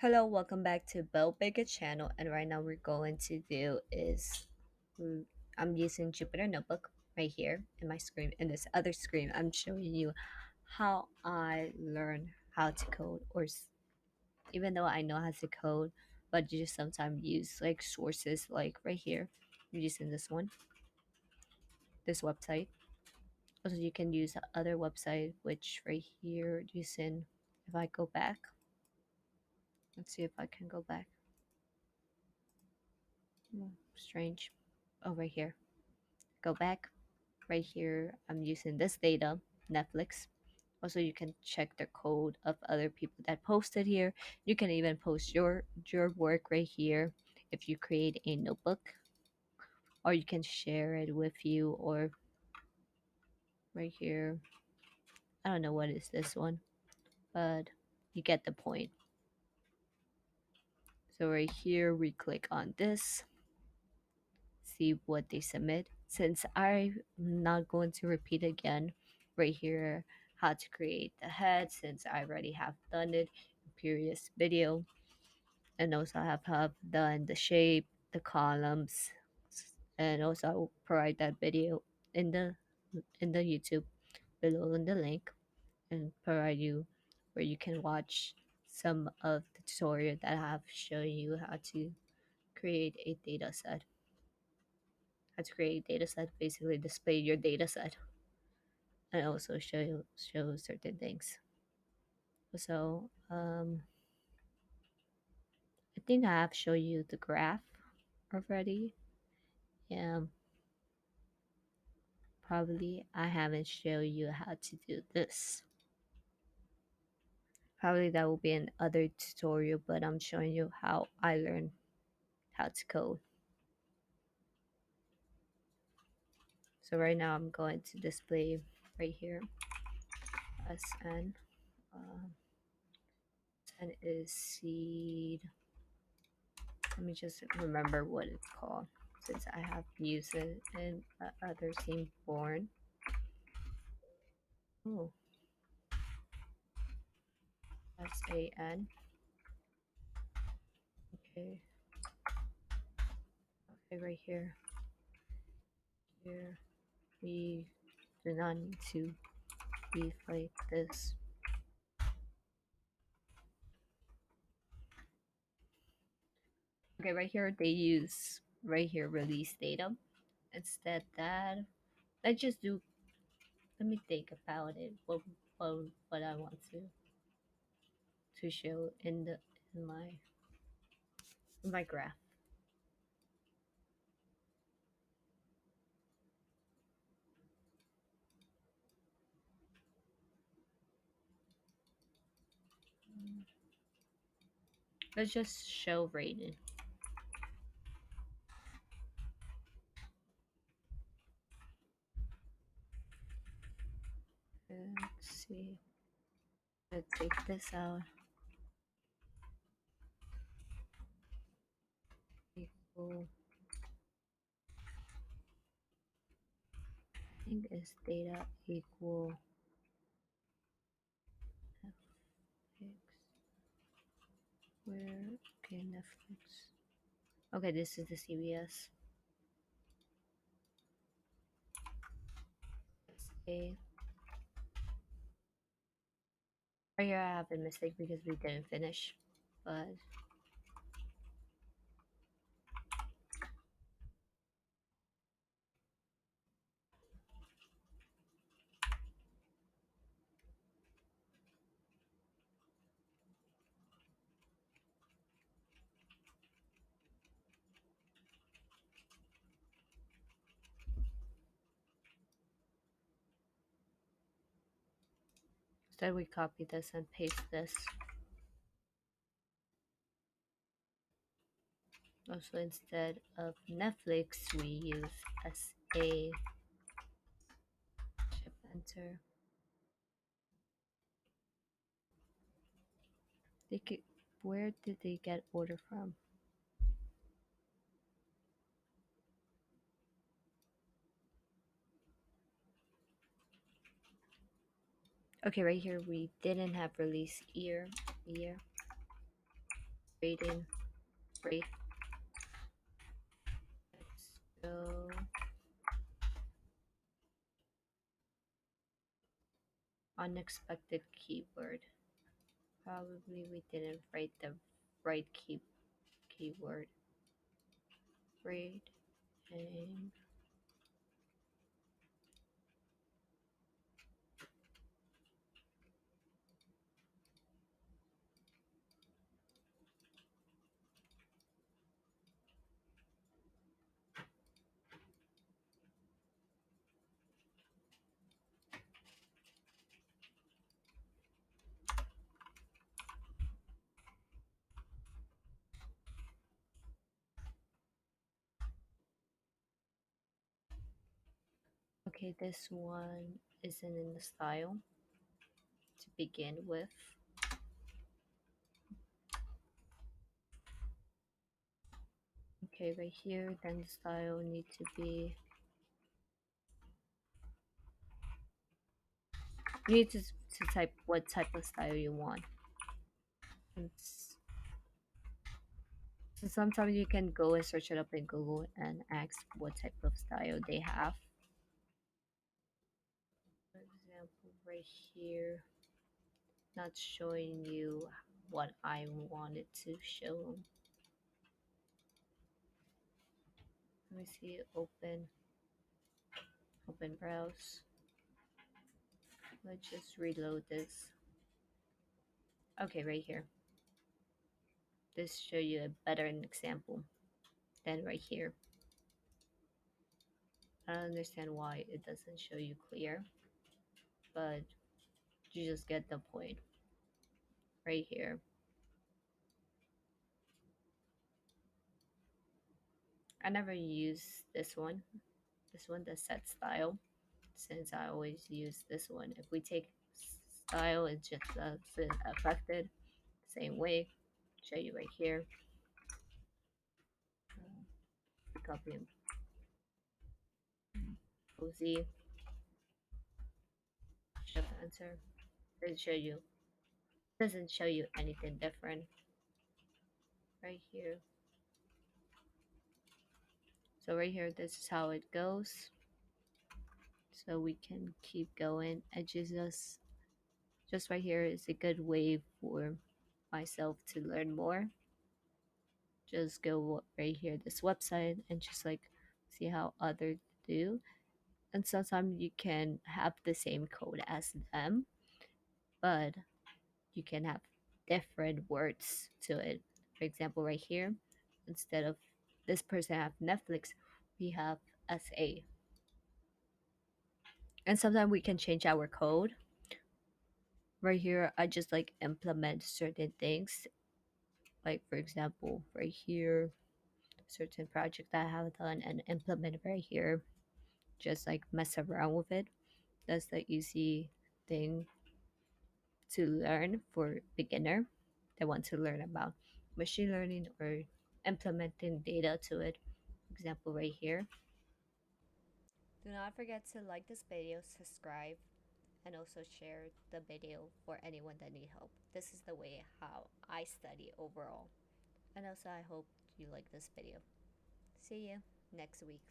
Hello, welcome back to Vega channel, and right now we're going to do is mm, I'm using Jupyter Notebook right here in my screen. In this other screen, I'm showing you how I learn how to code, even though I know how to code, but you just sometimes use like sources like right here. I'm using this website. Also, you can use other website, which right here using. If I go back, let's see if I can go back. Strange. Oh, right here. Go back. Right here, I'm using this data, Netflix. Also, you can check the code of other people that posted here. You can even post your work right here if you create a notebook, or you can share it with you, or right here. I don't know what is this one, but you get the point. So right here, we click on this, see what they submit. Since I'm not going to repeat again, right here, how to create the head, since I already have done it in previous video, and also have done the shape, the columns, and also I will provide that video in the YouTube below in the link, and provide you where you can watch some of the tutorial that I have shown you how to create a data set. How to create a data set, basically display your data set, and also show certain things. So I think I have shown you the graph already. Yeah, probably I haven't shown you how to do this. Probably that will be another tutorial, but I'm showing you how I learned how to code. So right now I'm going to display right here SN. Uh, SN is seed. Let me just remember what it's called, since I have used it in other scene born. Oh, SAN. Okay, okay, right here. Here we do not need to be like this. Okay, right here they use right here release data. Instead that, let's just do. Let me think about it. What I want to show in the in my graph. Let's just show rating. Let's see. Let's take this out. Equal. I think is data equal Netflix. Where? Okay, Netflix. Okay, this is the CBS. Okay. Right here I have a mistake because we didn't finish, but instead we copy this and paste this. Also, instead of Netflix, we use SA. Chip enter. They could, where did they get order from? Okay, right here we didn't have release year. rating rate. Let's go unexpected keyword. Probably we didn't write the right keyword. Rate and okay, this one isn't in the style to begin with. Okay, right here, then the style need to be, you need to type what type of style you want. So sometimes you can go and search it up in Google and ask what type of style they have. For example, right here, not showing you what I wanted to show. Let me see, open browse. Let's just reload this. Okay, right here. This show you a better example than right here. I don't understand why it doesn't show you clear, but you just get the point right here. I never use this one, the set style, since I always use this one. If we take style, it's just affected same way. Show you right here. Copy and OZ, shift enter. It show you, doesn't show you anything different right here. So right here, this is how it goes. So we can keep going. And just right here is a good way for myself to learn more. Just go right here, this website, and just like see how others do. And sometimes you can have the same code as them, but you can have different words to it. For example, right here, instead of this person have Netflix, we have SA. And sometimes we can change our code. Right here, I just like implement certain things. Like for example, right here, certain project that I have done and implement right here. Just like mess around with it. That's the easy thing to learn for beginner that want to learn about machine learning or implementing data to it. Example right here. Do not forget to like this video, subscribe, and also share the video for anyone that need help. This is the way how I study overall. And also I hope you like this video. See you next week.